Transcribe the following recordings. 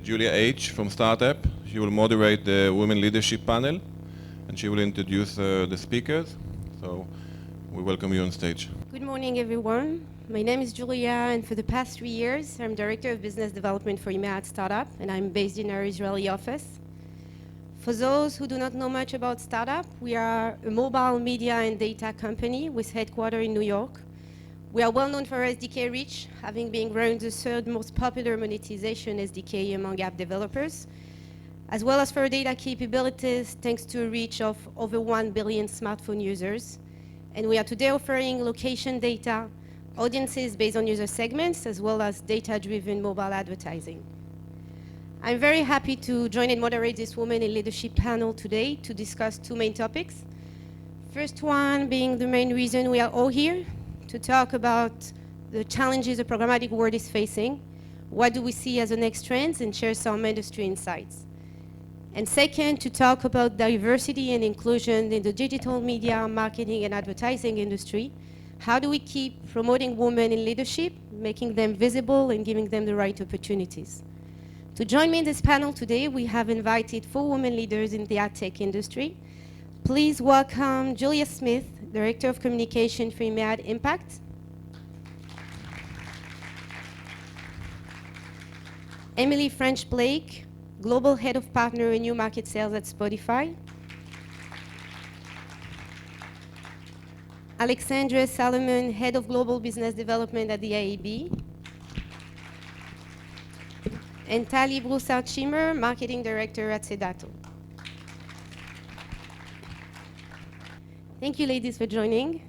Julia H. from STARTAPP. She will moderate the Women Leadership panel, and she will introduce the speakers. So we welcome you on stage. Good morning, everyone. My name is Julia, and for the past 3 years, I'm Director of Business Development for EMEA at STARTAPP, and I'm based in our Israeli office. For those who do not know much about STARTAPP, we are a mobile media and data company with headquarters in New York. We are well known for SDK reach, having been ranked the third most popular monetization SDK among app developers, as well as for data capabilities, thanks to a reach of over 1 billion smartphone users. And we are today offering location data, audiences based on user segments, as well as data-driven mobile advertising. I'm very happy to join and moderate this Women in Leadership panel today to discuss two main topics. First one being the main reason we are all here, to talk about the challenges the programmatic world is facing, what do we see as the next trends, and share some industry insights. And second, to talk about diversity and inclusion in the digital media, marketing, and advertising industry. How do we keep promoting women in leadership, making them visible, and giving them the right opportunities? To join me in this panel today, we have invited 4 women leaders in the ad tech industry. Please welcome Julia Smith, Director of Communication for EMEA Impact. Emily French-Blake, Global Head of Partner and New Market Sales at Spotify. Alexandra Salomon, Head of Global Business Development at the AAB. And Tali Brousard-Shimer, Marketing Director at CEDATO. Thank you, ladies, for joining.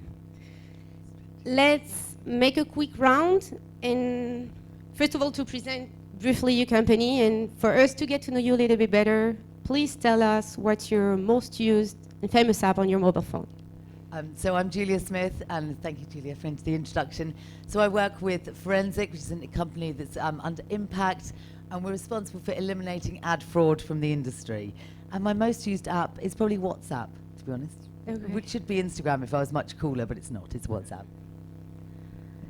Let's make a quick round, and first of all, to present briefly your company, and for us to get to know you a little bit better, please tell us what's your most used and famous app on your mobile phone. So I'm Julia Smith, and thank you, Julia, for the introduction. So I work with FORENSIQ, which is a company that's under Impact, and we're responsible for eliminating ad fraud from the industry. And my most used app is probably WhatsApp, to be honest. Okay. Which should be Instagram if I was much cooler, but it's not. It's WhatsApp.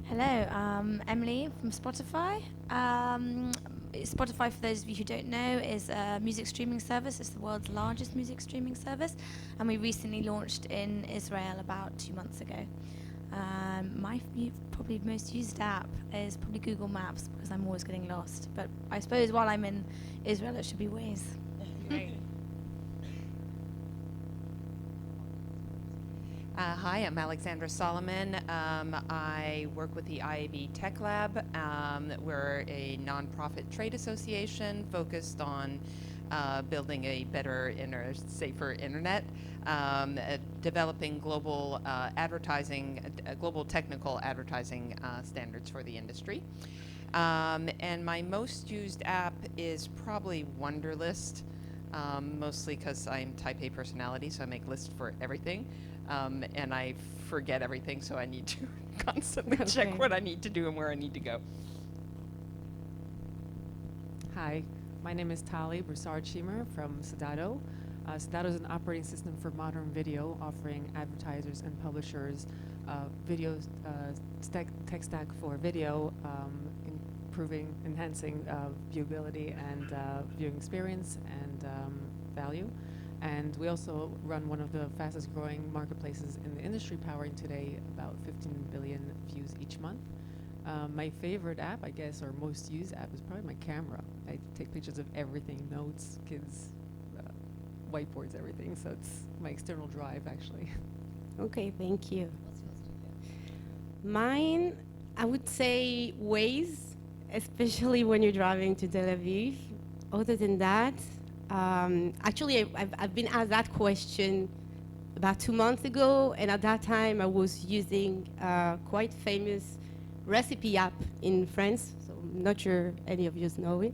Hello, Emily from Spotify. Spotify, for those of you who don't know, is a music streaming service. It's the world's largest music streaming service, and we recently launched in Israel about 2 months ago. My probably most used app is probably Google Maps, because I'm always getting lost. But I suppose while I'm in Israel, it should be Waze. Great. Hi, I'm Alexandra Salomon. I work with the IAB Tech Lab. We're a nonprofit trade association focused on building a better, safer internet, developing global global technical advertising standards for the industry. And my most used app is probably Wunderlist, mostly because I'm type A personality, so I make lists for everything. And I forget everything, so I need to constantly check what I need to do and where I need to go. Hi, my name is Tali Brousard-Shimer from CEDATO. CEDATO is an operating system for modern video, offering advertisers and publishers video tech stack for video, enhancing viewability and viewing experience and value. And we also run one of the fastest growing marketplaces in the industry, powering today about 15 billion views each month. My favorite app, I guess, or most used app is probably my camera. I take pictures of everything, notes, kids, whiteboards, everything. So it's my external drive, actually. Okay, thank you. Mine, I would say Waze, especially when you're driving to Tel Aviv. Other than that, actually, I've been asked that question about 2 months ago, and at that time I was using a quite famous recipe app in France, so I'm not sure any of you know it.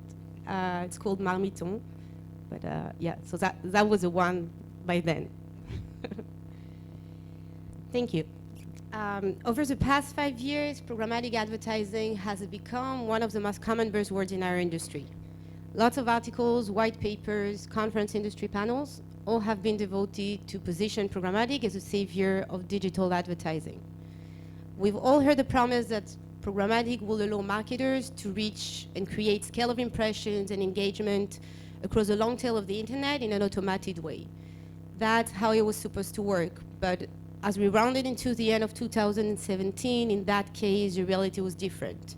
It's called Marmiton, but yeah, so that was the one by then. Thank you. Over the past 5 years, programmatic advertising has become one of the most common buzzwords in our industry. Lots of articles, white papers, conference industry panels, all have been devoted to position programmatic as a savior of digital advertising. We've all heard the promise that Programmatic will allow marketers to reach and create scale of impressions and engagement across the long tail of the internet in an automated way. That's how it was supposed to work. But as we rounded into the end of 2017, in that case, the reality was different.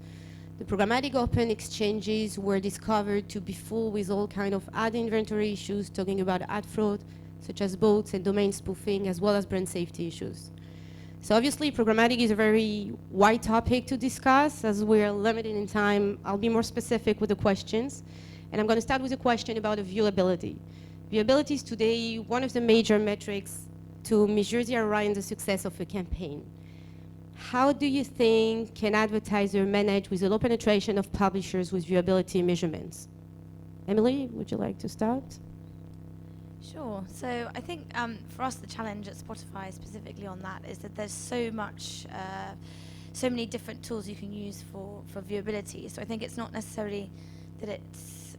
The programmatic open exchanges were discovered to be full with all kind of ad inventory issues, talking about ad fraud, such as bots and domain spoofing, as well as brand safety issues. So obviously, programmatic is a very wide topic to discuss. As we're limited in time, I'll be more specific with the questions. And I'm going to start with a question about the viewability. Viewability is today one of the major metrics to measure the ROI and the success of a campaign. How do you think can advertiser manage with the low penetration of publishers with viewability measurements? Emily, would you like to start? Sure. So I think for us, the challenge at Spotify specifically on that is that there's so many different tools you can use for viewability. So I think it's not necessarily that it's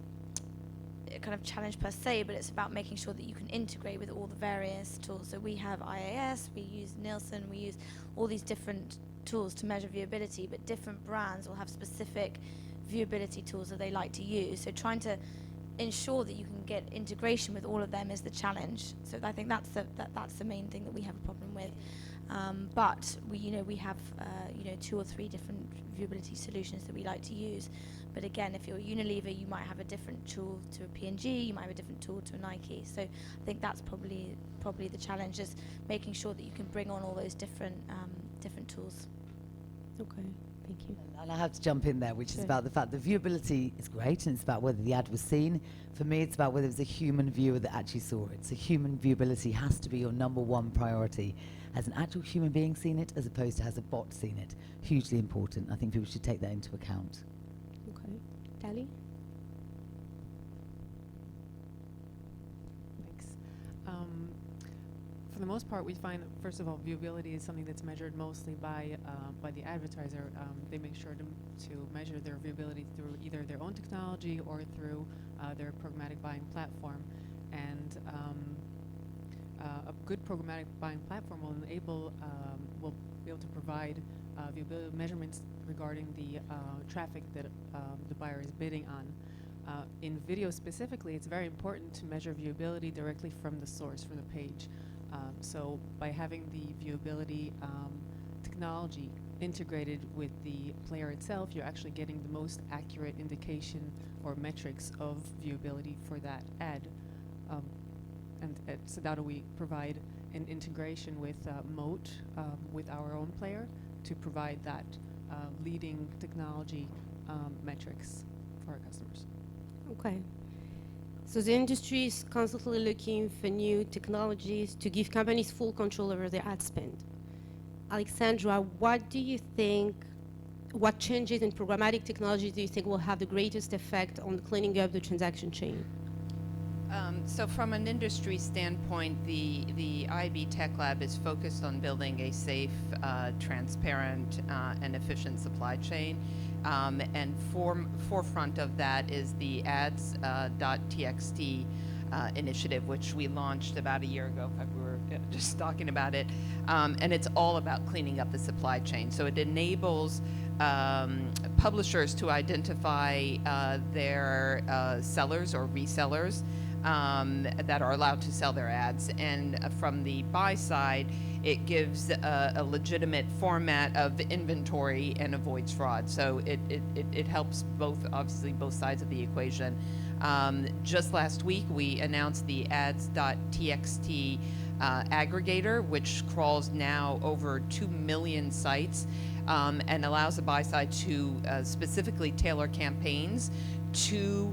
a kind of challenge per se, but it's about making sure that you can integrate with all the various tools. So we have IAS, we use Nielsen, we use all these different tools to measure viewability, but different brands will have specific viewability tools that they like to use. So trying to ensure that you can get integration with all of them is the challenge. So I think that's the main thing that we have a problem with. But we have 2 or 3 different viewability solutions that we like to use. But again, if you're Unilever, you might have a different tool to a P&G, you might have a different tool to a Nike. So I think that's probably the challenge, is making sure that you can bring on all those different tools. Okay, thank you. And I have to jump in there, which Sure. is about the fact that viewability is great, and it's about whether the ad was seen. For me, it's about whether it was a human viewer that actually saw it. So human viewability has to be your #1 priority. Has an actual human being seen it, as opposed to has a bot seen it? Hugely important. I think people should take that into account. Okay. Tali? Thanks. For the most part, we find, first of all, viewability is something that's measured mostly by the advertiser. They make sure to measure their viewability through either their own technology or through their programmatic buying platform. And a good programmatic buying platform will be able to provide viewability measurements regarding the traffic that the buyer is bidding on. In video specifically, it's very important to measure viewability directly from the source, from the page. So by having the viewability technology integrated with the player itself, you're actually getting the most accurate indication or metrics of viewability for that ad. And at STARTAPP, we provide an integration with Moat, with our own player, to provide that leading technology metrics for our customers. Okay. So the industry is constantly looking for new technologies to give companies full control over their ad spend. Alexandra, what changes in programmatic technologies do you think will have the greatest effect on cleaning up the transaction chain? So from an industry standpoint, the IB Tech Lab is focused on building a safe, transparent, and efficient supply chain. And forefront of that is the ads.txt initiative, which we launched about a year ago. In fact, we were just talking about it. And it's all about cleaning up the supply chain. So it enables publishers to identify their sellers or resellers that are allowed to sell their ads. And from the buy side, it gives a legitimate format of inventory and avoids fraud. So it helps obviously both sides of the equation. Just last week, we announced the ads.txt aggregator, which crawls now over 2 million sites and allows the buy side to specifically tailor campaigns to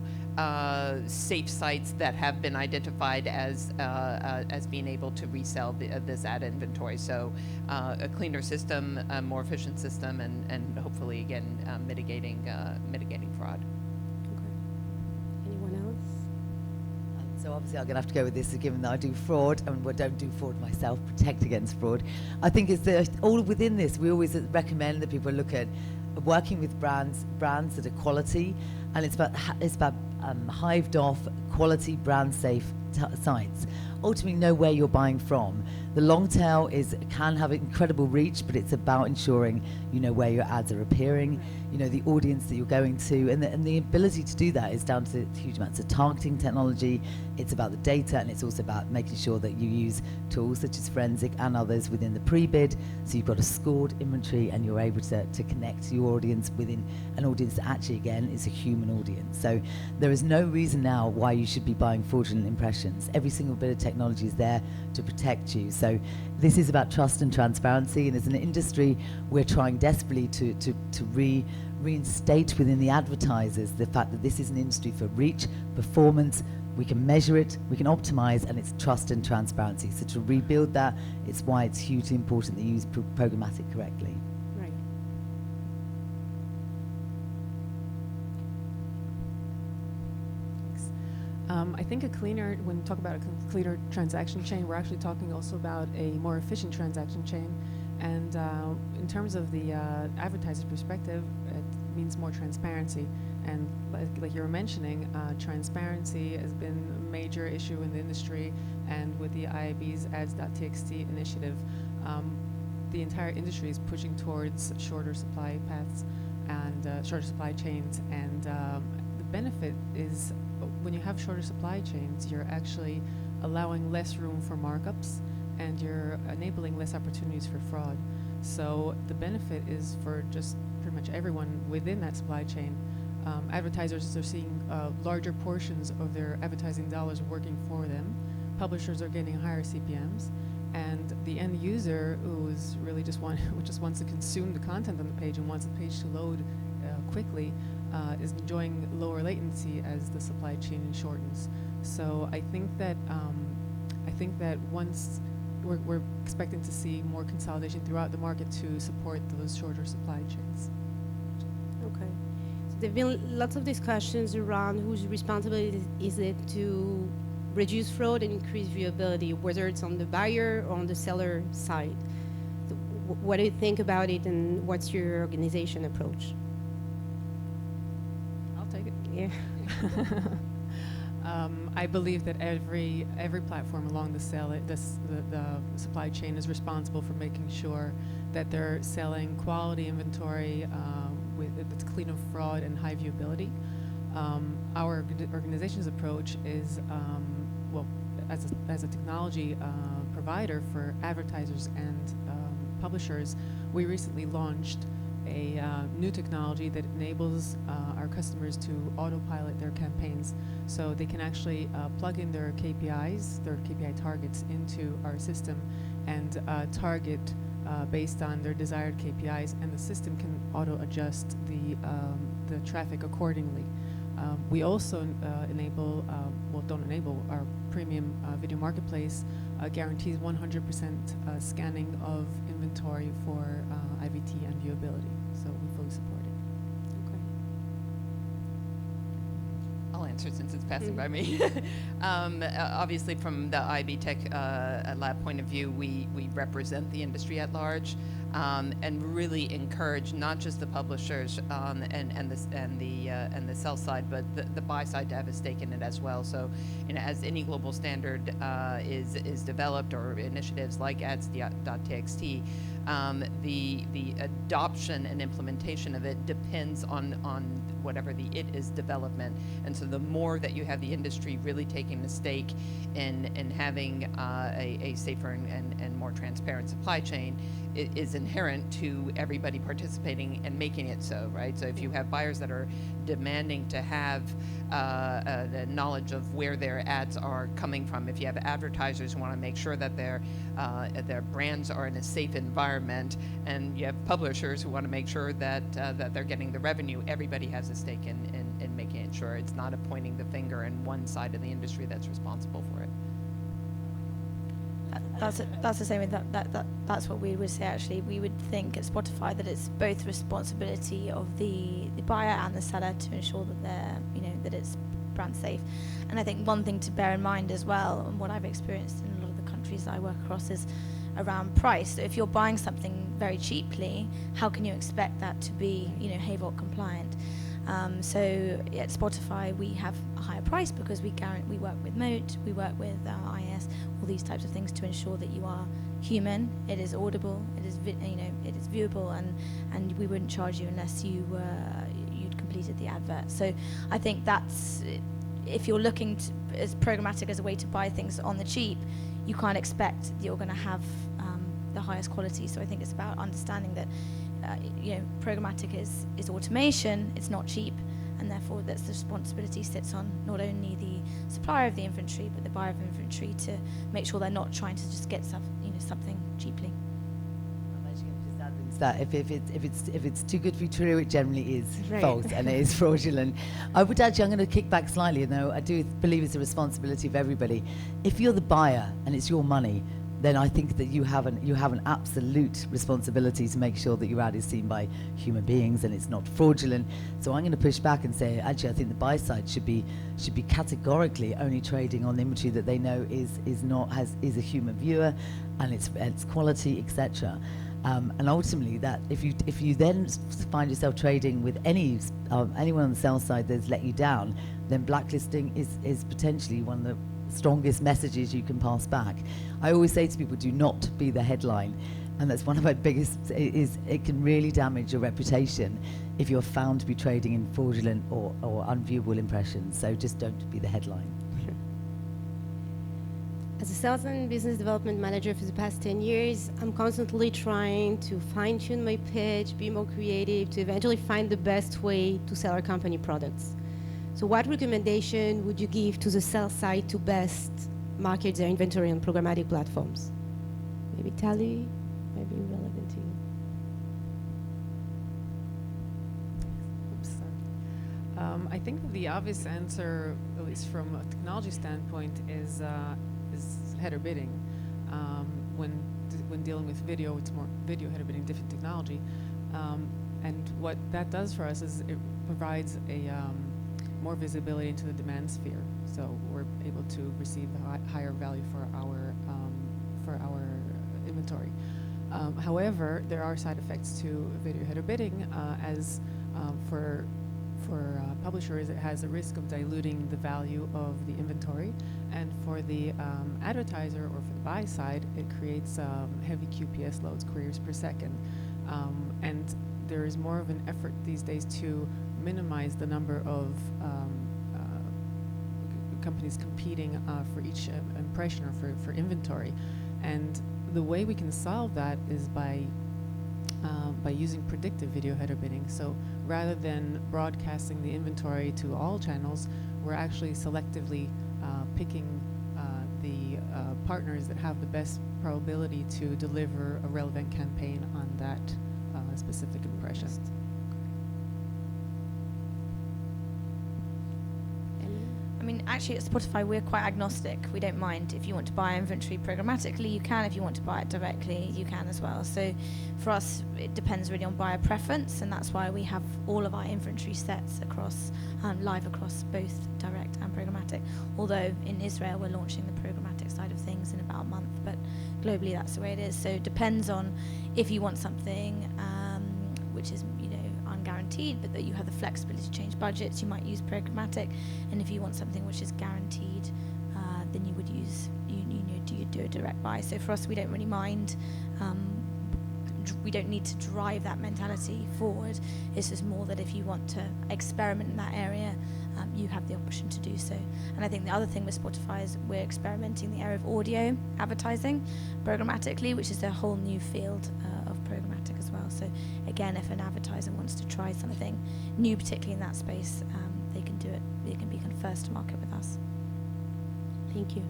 safe sites that have been identified as being able to resell this ad inventory. So a cleaner system, a more efficient system, and hopefully again mitigating fraud. Okay. Anyone else? So obviously I'm going to have to go with this, given that I do fraud, and don't do fraud myself, protect against fraud. I think it's all within this. We always recommend that people look at working with brands that are quality, and it's about hived off, quality, brand safe sites. Ultimately know where you're buying from. The long tail can have incredible reach, but it's about ensuring you know where your ads are appearing, you know the audience that you're going to, and the ability to do that is down to huge amounts of targeting technology. It's about the data, and it's also about making sure that you use tools such as FORENSIQ and others within the pre-bid, so you've got a scored inventory and you're able to connect your audience within an audience that actually, again, is a human audience. So there is no reason now why you should be buying fraudulent impressions. Every single bit of technology is there to protect you. So this is about trust and transparency, and as an industry, we're trying desperately to reinstate within the advertisers the fact that this is an industry for reach, performance. We can measure it, we can optimize, and it's trust and transparency. So to rebuild that, it's why it's hugely important that you use programmatic correctly. Right. Thanks. I think when we talk about a cleaner transaction chain, we're actually talking also about a more efficient transaction chain. And in terms of the advertiser's perspective, it means more transparency. And like you were mentioning, transparency has been a major issue in the industry, and with the IAB's ads.txt initiative, the entire industry is pushing towards shorter supply paths and shorter supply chains. And the benefit is when you have shorter supply chains, you're actually allowing less room for markups, and you're enabling less opportunities for fraud. So the benefit is for just pretty much everyone within that supply chain. Advertisers are seeing larger portions of their advertising dollars working for them. Publishers are getting higher CPMs, and the end user, who is really just wants to consume the content on the page and wants the page to load quickly, is enjoying lower latency as the supply chain shortens. So I think that once we're expecting to see more consolidation throughout the market to support those shorter supply chains. Okay. So there have been lots of discussions around whose responsibility is it to reduce fraud and increase viewability, whether it's on the buyer or on the seller side. So what do you think about it, and what's your organization approach? I'll take it. Yeah. I believe that every platform along the supply chain is responsible for making sure that they're selling quality inventory that's clean of fraud and high viewability. Our organization's approach is, as a technology provider for advertisers and publishers, we recently launched a new technology that enables our customers to autopilot their campaigns, so they can actually plug in their KPIs, their KPI targets, into our system and target based on their desired KPIs, and the system can auto-adjust the traffic accordingly. We also our premium video marketplace guarantees 100% scanning of inventory for IVT and viewability, so we fully support it. Okay. I'll answer since it's passing by me. Obviously, from the IB Tech Lab point of view, we represent the industry at large, and really encourage not just the publishers and the sell side, but the buy side to have a stake in it as well. So, as any global standard is developed, or initiatives like ads.txt, the adoption and implementation of it depends on whatever the it is development. And so the more that you have the industry really taking the stake in having a safer and more transparent supply chain, it is inherent to everybody participating and making it so, right? So if you have buyers that are demanding to have the knowledge of where their ads are coming from, if you have advertisers who want to make sure that their brands are in a safe environment, and you have publishers who want to make sure that they're getting the revenue, everybody has a stake in making it sure it's not a pointing the finger in one side of the industry that's responsible for it. That's the same. That's what we would say. Actually, we would think at Spotify that it's both responsibility of the buyer and the seller to ensure that that it's brand safe. And I think one thing to bear in mind as well, and what I've experienced in a lot of the countries I work across, is around price. So if you're buying something very cheaply, how can you expect that to be HAVOC compliant? So at Spotify, we have a higher price because we work with Moat, we work with IS, all these types of things to ensure that you are human. It is audible, it is it is viewable, and we wouldn't charge you unless you'd completed the advert. So I think that's, if you're looking as programmatic as a way to buy things on the cheap, you can't expect that you're going to have the highest quality. So I think it's about understanding that programmatic is automation, it's not cheap, and therefore that's the responsibility sits on not only the supplier of the inventory but the buyer of inventory to make sure they're not trying to just get something cheaply. I'm actually going to just add that if it's too good to be true, it generally is Right. false and it is fraudulent. I'm going to kick back slightly, though I do believe it's a responsibility of everybody. If you're the buyer and it's your money, then I think that you have an absolute responsibility to make sure that your ad is seen by human beings and it's not fraudulent. So I'm going to push back and say, actually, I think the buy side should be categorically only trading on inventory that they know is a human viewer, and it's quality, etc. And ultimately, that if you then find yourself trading with anyone on the sell side that's let you down, then blacklisting is potentially one of the strongest messages you can pass back. I always say to people, do not be the headline, and that's one of my biggest, is it can really damage your reputation if you're found to be trading in fraudulent or unviewable impressions. So just don't be the headline. As a sales and business development manager for the past 10 years, I'm constantly trying to fine-tune my pitch, be more creative, to eventually find the best way to sell our company products. So what recommendation would you give to the sell side to best market their inventory on programmatic platforms? Maybe Tali might be relevant to you. Oops, sorry. I think that the obvious answer, at least from a technology standpoint, is header bidding. When dealing with video, it's more video header bidding, different technology. And what that does for us is it provides a more visibility into the demand sphere, so we're able to receive the higher value for our inventory. However, there are side effects to video header bidding, as for publishers, it has a risk of diluting the value of the inventory, and for the advertiser or for the buy side, it creates heavy QPS loads, queries per second, and there is more of an effort these days to minimize the number of companies competing for each impression or for inventory. And the way we can solve that is by using predictive video header bidding. So rather than broadcasting the inventory to all channels, we're actually selectively picking the partners that have the best probability to deliver a relevant campaign on that specific impression. I mean, actually at Spotify, we're quite agnostic. We don't mind. If you want to buy inventory programmatically, you can. If you want to buy it directly, you can as well. So for us, it depends really on buyer preference, and that's why we have all of our inventory sets across, live across both direct and programmatic. Although in Israel, we're launching the programmatic side of things in about a month, but globally that's the way it is. So it depends on if you want something which is, unguaranteed, but that you have the flexibility to change budgets, you might use programmatic. And if you want something which is guaranteed, then you would use you do a direct buy. So for us, we don't really mind. We don't need to drive that mentality forward. It's just more that if you want to experiment in that area, you have the option to do so. And I think the other thing with Spotify is we're experimenting the area of audio advertising programmatically, which is a whole new field of programmatic as well. So again, if an advertiser wants to try something new, particularly in that space, they can do it. They can be first to market with us. Thank you.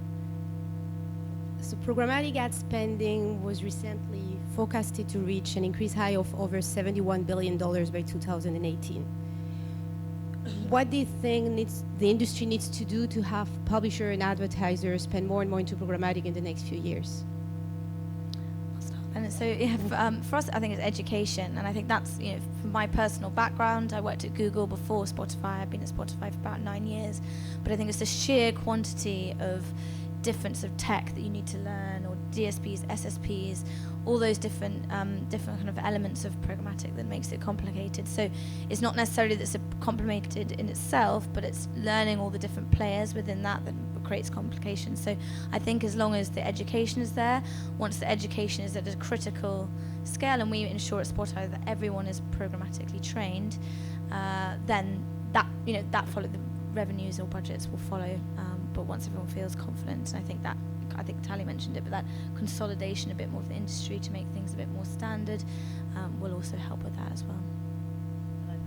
So programmatic ad spending was recently forecasted to reach an increased high of over $71 billion by 2018. What do you think the industry needs to do to have publisher and advertisers spend more and more into programmatic in the next few years? And so for us, I think it's education, and I think that's, from my personal background, I worked at Google before Spotify. I've been at Spotify for about 9 years, but I think it's the sheer quantity of different sort of tech that you need to learn, or DSPs, SSPs, all those different different kind of elements of programmatic that makes it complicated. So it's not necessarily that it's complicated in itself, but it's learning all the different players within that creates complications. So I think as long as the education is there, once the education is at a critical scale, and we ensure at Spotify that everyone is programmatically trained, then that the revenues or budgets will follow. But once everyone feels confident, and I think Tali mentioned it, but that consolidation a bit more of the industry to make things a bit more standard will also help with that as well.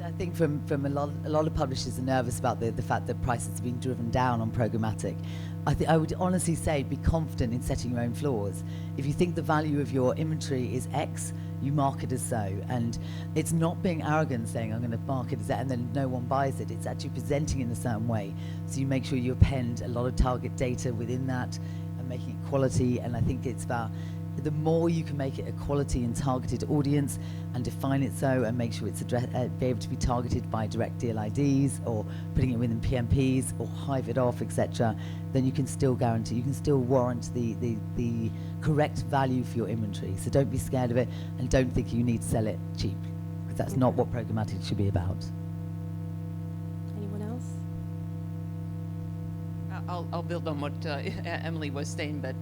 I think from a lot of publishers are nervous about the fact that prices are being driven down on programmatic. I would honestly say be confident in setting your own floors. If you think the value of your inventory is X, you mark it as so. And it's not being arrogant saying I'm going to mark it as that and then no one buys it. It's actually presenting in a certain way. So you make sure you append a lot of target data within that and making it quality. And I think it's about the more you can make it a quality and targeted audience and define it so and make sure it's be able to be targeted by direct deal IDs or putting it within PMPs or hive it off, etc., then you can still guarantee, you can still warrant the correct value for your inventory. So don't be scared of it and don't think you need to sell it cheap, because that's not what programmatic should be about. Anyone else? I'll build on what Emily was saying, but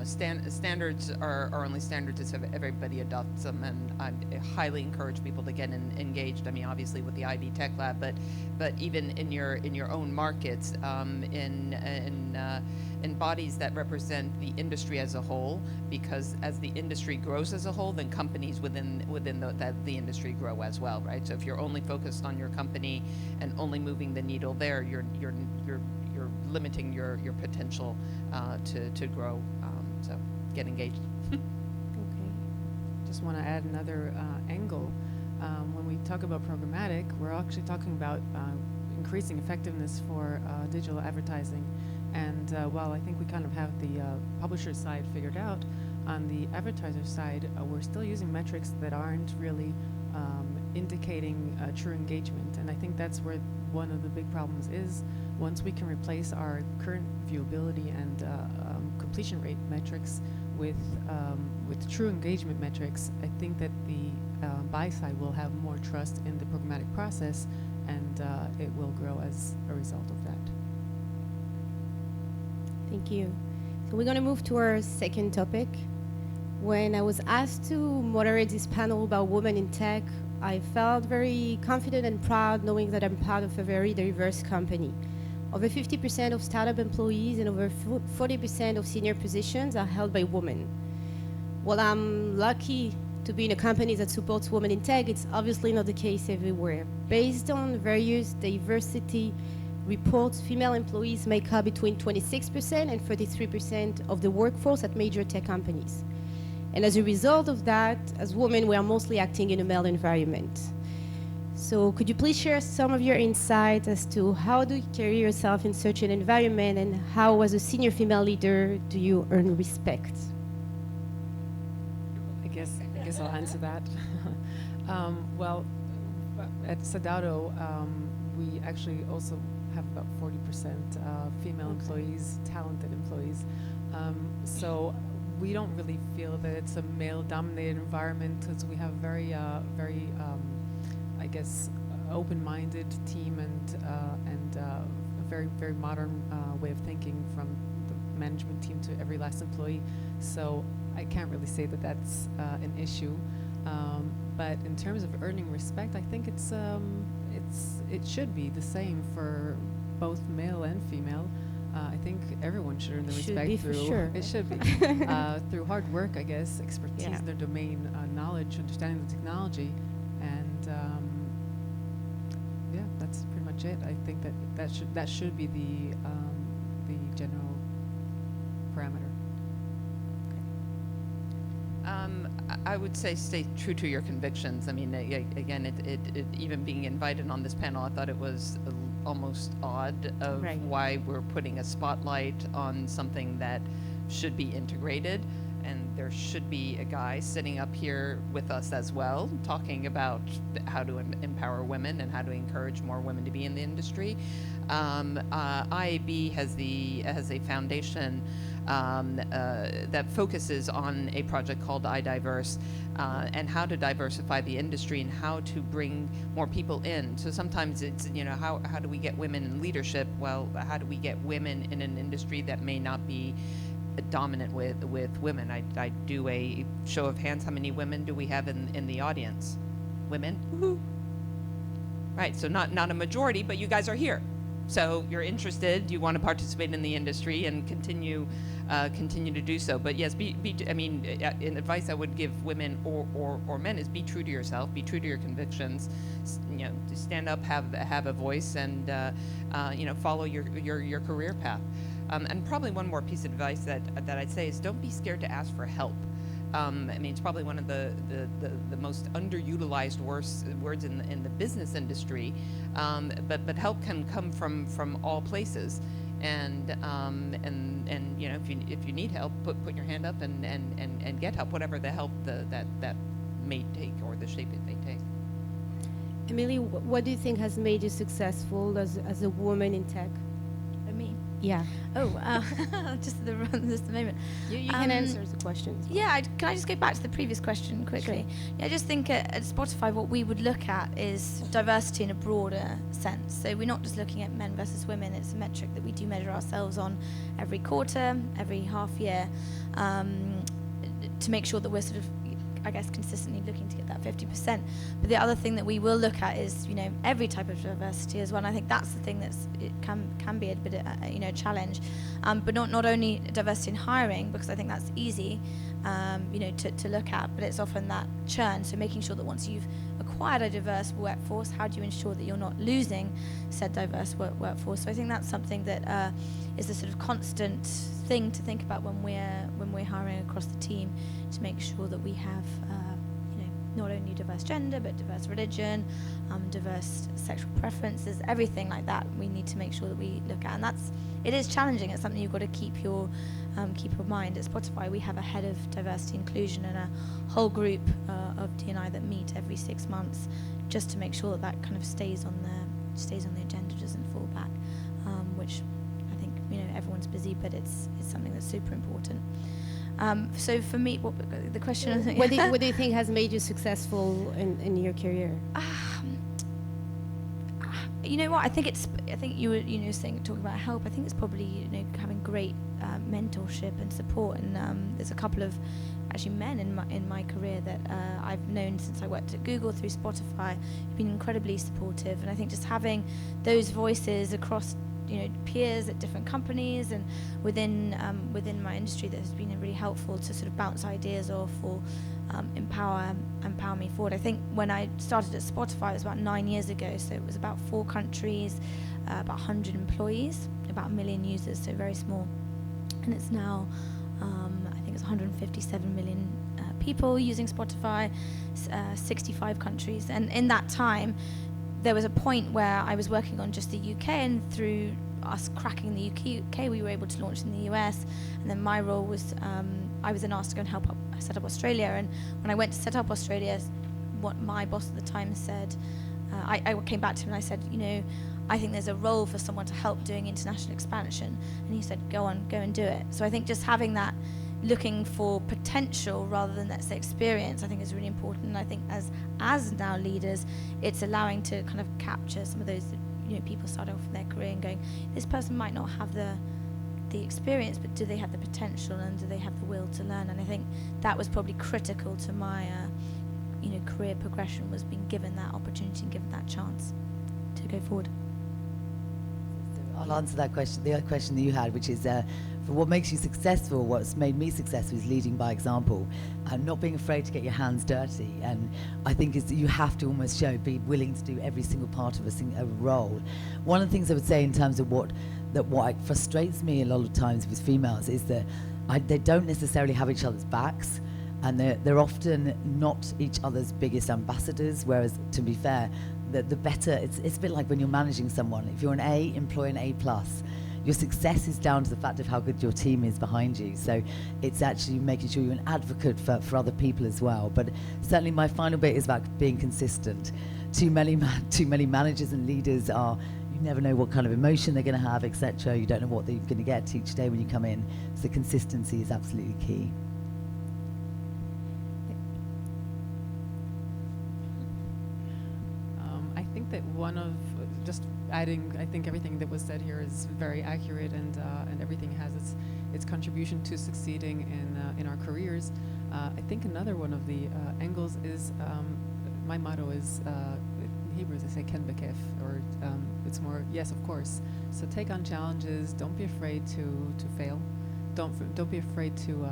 standards are only standards if everybody adopts them, and I highly encourage people to get engaged. I mean, obviously with the IB Tech Lab, but even in your own markets, in bodies that represent the industry as a whole, because as the industry grows as a whole, then companies within the industry grow as well, right? So if you're only focused on your company and only moving the needle there, you're limiting your potential to grow. So get engaged. Okay. Just want to add another angle. When we talk about programmatic, we're actually talking about increasing effectiveness for digital advertising. And while I think we kind of have the publisher side figured out, on the advertiser side, we're still using metrics that aren't really indicating true engagement. And I think that's where one of the big problems is. Once we can replace our current viewability and completion rate metrics with true engagement metrics, I think that the buy side will have more trust in the programmatic process, and it will grow as a result of that. Thank you. So we're going to move to our second topic. When I was asked to moderate this panel about women in tech, I felt very confident and proud knowing that I'm part of a very diverse company. Over 50% of startup employees and over 40% of senior positions are held by women. While I'm lucky to be in a company that supports women in tech, it's obviously not the case everywhere. Based on various diversity reports, female employees make up between 26% and 33% of the workforce at major tech companies. And as a result of that, as women, we are mostly acting in a male environment. So could you please share some of your insights as to how do you carry yourself in such an environment, and how, as a senior female leader, do you earn respect? I guess I'll answer that. Well, at CEDATO, we actually also have about 40% female employees, talented employees. So we don't really feel that it's a male-dominated environment, because we have very I guess, open-minded team and a very, very modern way of thinking from the management team to every last employee. So I can't really say that that's an issue. But in terms of earning respect, I think it should be the same for both male and female. I think everyone should earn the respect through. Sure. It should be through hard work, I guess, expertise in their domain, knowledge, understanding the technology, and yeah, that's pretty much it. I think that should be the general parameter. I would say stay true to your convictions. I mean, again, it even being invited on this panel, I thought it was almost odd of why we're putting a spotlight on something that should be integrated, and there should be a guy sitting up here with us as well, talking about how to empower women and how to encourage more women to be in the industry. IAB has a foundation that focuses on a project called iDiverse, and how to diversify the industry and how to bring more people in. So sometimes it's, how do we get women in leadership? Well, how do we get women in an industry that may not be dominant with women? I do a show of hands. How many women do we have in the audience? Women? Woohoo. Right, so not a majority, but you guys are here. So you're interested, you want to participate in the industry and continue to do so. But yes, an advice I would give women or men is be true to yourself, be true to your convictions, stand up, have a voice, and follow your career path. And probably one more piece of advice that I'd say is don't be scared to ask for help. It's probably one of the most underutilized words in the business industry, but help can come from all places, and if you need help, put your hand up and get help, whatever the help that may take or the shape it may take. Emily, what do you think has made you successful as a woman in tech? Me? Yeah. Just the moment. You can answer the questions. Yeah, can I just go back to the previous question quickly? Sure. Yeah, I just think at Spotify what we would look at is diversity in a broader sense. So we're not just looking at men versus women, it's a metric that we do measure ourselves on every quarter, every half year, to make sure that we're sort of, I guess, consistently looking to get that 50%. But the other thing that we will look at is, every type of diversity as well. And I think that's the thing it can be a bit, a challenge. But not only diversity in hiring, because I think that's easy, to look at, but it's often that churn. So making sure that once you've acquired a diverse workforce, how do you ensure that you're not losing said diverse workforce? So I think that's something that is a sort of constant thing to think about when we're hiring across the team, to make sure that we have not only diverse gender but diverse religion, diverse sexual preferences, everything like that. We need to make sure that we look at, and it is challenging. It's something you've got to keep your mind. At Spotify, we have a head of diversity inclusion and a whole group of D&I that meet every 6 months, just to make sure that kind of stays on the agenda, doesn't fall back, which I think everyone's busy, but it's something that's super important. So for me, the question is, what do you think has made you successful in your career? You know what? I think you were talking about help. I think it's probably having great mentorship and support. And there's a couple of actually men in my career that I've known since I worked at Google through Spotify, who've been incredibly supportive. And I think just having those voices across peers at different companies and within my industry, that has been really helpful to sort of bounce ideas off or empower me forward. I think when I started at Spotify, it was about 9 years ago, so it was about 4 countries, about 100 employees, about 1 million users, so very small. And it's now, I think it's 157 million people using Spotify, 65 countries. And in that time, there was a point where I was working on just the UK, and through us cracking the UK, we were able to launch in the US. And then my role was, I was then asked to go and help set up Australia. And when I went to set up Australia, what my boss at the time said, I came back to him and I said, I think there's a role for someone to help doing international expansion. And he said, go and do it. So I think just having that, looking for potential rather than, let's say, experience, I think is really important. And I think as now leaders, it's allowing to kind of capture some of those, people start off their career and going, this person might not have the experience, but do they have the potential and do they have the will to learn? And I think that was probably critical to my, career progression, was being given that opportunity and given that chance to go forward. I'll answer that question, the other question that you had, which is for what makes you successful, what's made me successful is leading by example and not being afraid to get your hands dirty. And I think you have to almost be willing to do every single part of a role. One of the things I would say in terms of what frustrates me a lot of times with females is that they don't necessarily have each other's backs, and they're often not each other's biggest ambassadors, whereas, to be fair, the better, it's a bit like when you're managing someone. If you're an A, employ an A+. your success is down to the fact of how good your team is behind you. So it's actually making sure you're an advocate for other people as well. But certainly my final bit is about being consistent. Too many managers and leaders are, you never know what kind of emotion they're going to have, etc. You don't know what they're going to get each day when you come in. So consistency is absolutely key. I think that one of, just adding, I think everything that was said here is very accurate, and everything has its contribution to succeeding in our careers. I think another one of the angles is, my motto is, in Hebrew they say ken bekef, or it's more yes of course. So take on challenges. Don't be afraid to fail. Don't be afraid to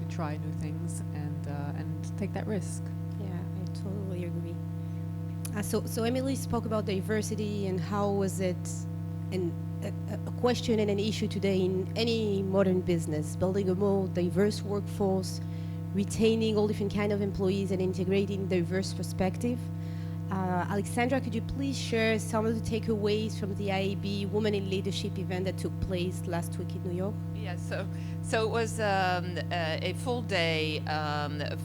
try new things and take that risk. Yeah, I totally agree. So Emily spoke about diversity and how was it a question and an issue today in any modern business, building a more diverse workforce, retaining all different kind of employees and integrating diverse perspective. Alexandra, could you please share some of the takeaways from the IAB Women in Leadership event that took place last week in New York? Yeah, so it was a full day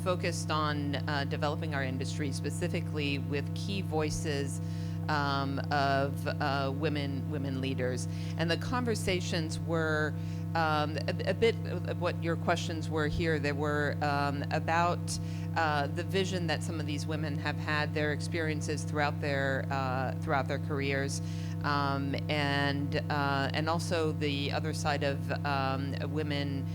focused on developing our industry, specifically with key voices of women leaders. And the conversations were a bit of what your questions were here. They were about the vision that some of these women have had, their experiences throughout their careers, and also the other side of women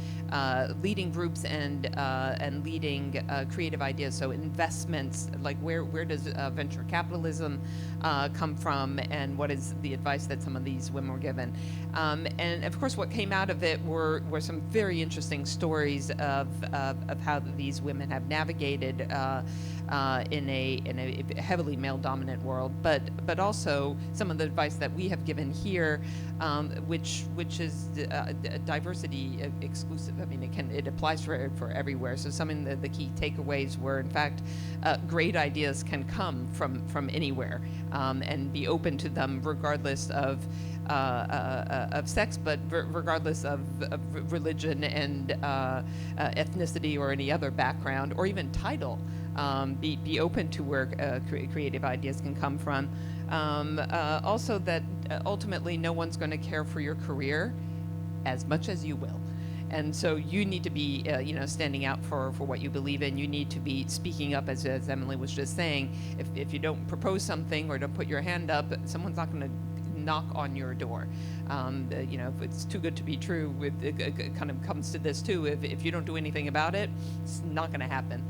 leading groups and leading creative ideas. So investments, like where does venture capitalism come from, and what is the advice that some of these women were given? And of course, what came out of it were some very interesting stories of how these women have navigated in a heavily male-dominant world, but also some of the advice that we have given here, which is diversity exclusive. I mean, it applies for everywhere. So some of the key takeaways were, in fact, great ideas can come from anywhere, and be open to them regardless of sex, but regardless of religion and ethnicity or any other background or even title. Be open to where creative ideas can come from. Also, that ultimately no one's going to care for your career as much as you will. And so you need to be, standing out for what you believe in. You need to be speaking up, as Emily was just saying. If you don't propose something or don't put your hand up, someone's not going to knock on your door. If it's too good to be true, it kind of comes to this too. If you don't do anything about it, it's not going to happen.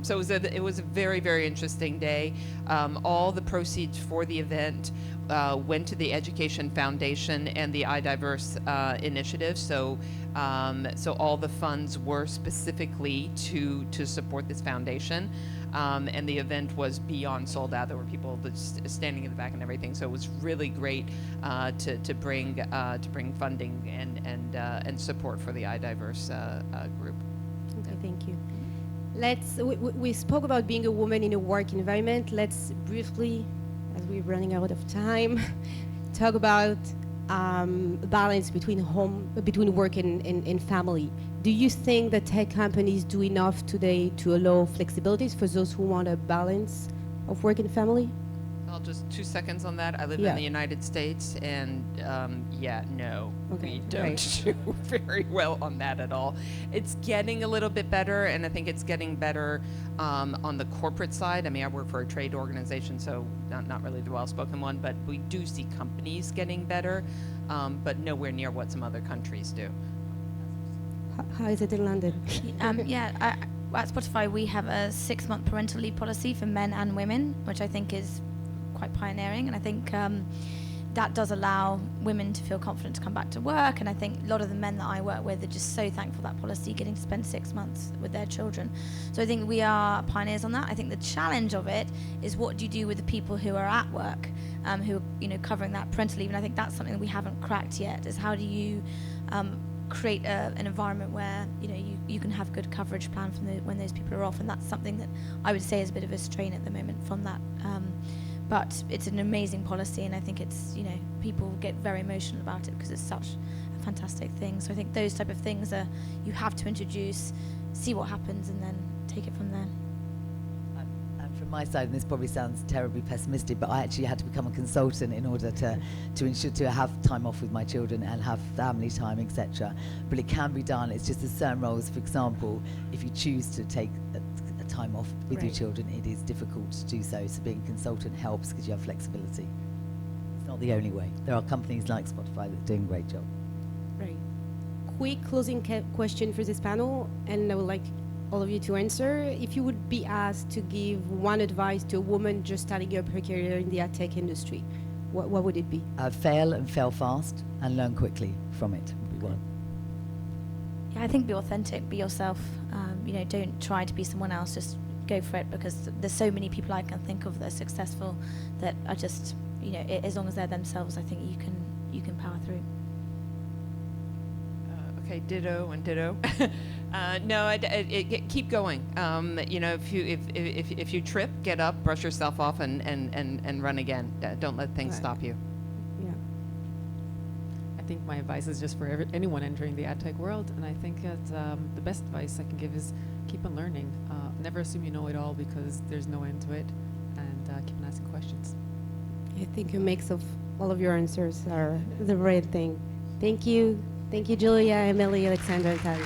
So it was a very, very interesting day. All the proceeds for the event went to the Education Foundation and the iDiverse initiative. So all the funds were specifically to support this foundation. And the event was beyond sold out. There were people standing in the back and everything. So it was really great to bring funding and support for the iDiverse group. Okay, thank you. We spoke about being a woman in a work environment. Let's briefly, as we're running out of time, talk about balance between work and family. Do you think that tech companies do enough today to allow flexibilities for those who want a balance of work and family? I'll just 2 seconds on that. I live in the United States, and no, we don't do very well on that at all. It's getting a little bit better, and I think it's getting better on the corporate side. I mean, I work for a trade organization, so not really the well-spoken one, but we do see companies getting better, but nowhere near what some other countries do. How is it in London? At Spotify, we have a 6-month parental leave policy for men and women, which I think is quite pioneering, and I think that does allow women to feel confident to come back to work. And I think a lot of the men that I work with are just so thankful for that policy, getting to spend 6 months with their children. So I think we are pioneers on that. I think the challenge of it is, what do you do with the people who are at work, who are covering that parental leave? And I think that's something that we haven't cracked yet, is how do you create an environment where you can have good coverage plan from when those people are off. And that's something that I would say is a bit of a strain at the moment from that But it's an amazing policy, and I think it's, you know, people get very emotional about it because it's such a fantastic thing. So I think those type of things are, you have to introduce, see what happens, and then take it from there. And from my side, and this probably sounds terribly pessimistic, but I actually had to become a consultant in order to ensure to have time off with my children and have family time, etc. But it can be done. It's just that certain roles, for example, if you choose to take a time off with your Right. children, it is difficult to do so. So being a consultant helps because you have flexibility. It's not the only way. There are companies like Spotify that are doing a great job. Right. Quick closing question for this panel, and I would like all of you to answer. If you would be asked to give one advice to a woman just starting up her career in the ad tech industry, what would it be? Fail and fail fast and learn quickly from it would be one. Yeah, I think be authentic, be yourself. You know, don't try to be someone else. Just go for it, because there's so many people I can think of that are successful that are just, you know, as long as they're themselves, I think you can power through. Okay, ditto and ditto. No, keep going. You know, if you trip, get up, brush yourself off, and run again. Don't let things Right. stop you. Yeah. I think my advice is just for anyone entering the ad tech world, and I think that the best advice I can give is keep on learning. Never assume you know it all, because there's no end to it, and keep on asking questions. I think a mix of all of your answers are the right thing. Thank you. Thank you, Julia, Emily, Alexandra, and Tali.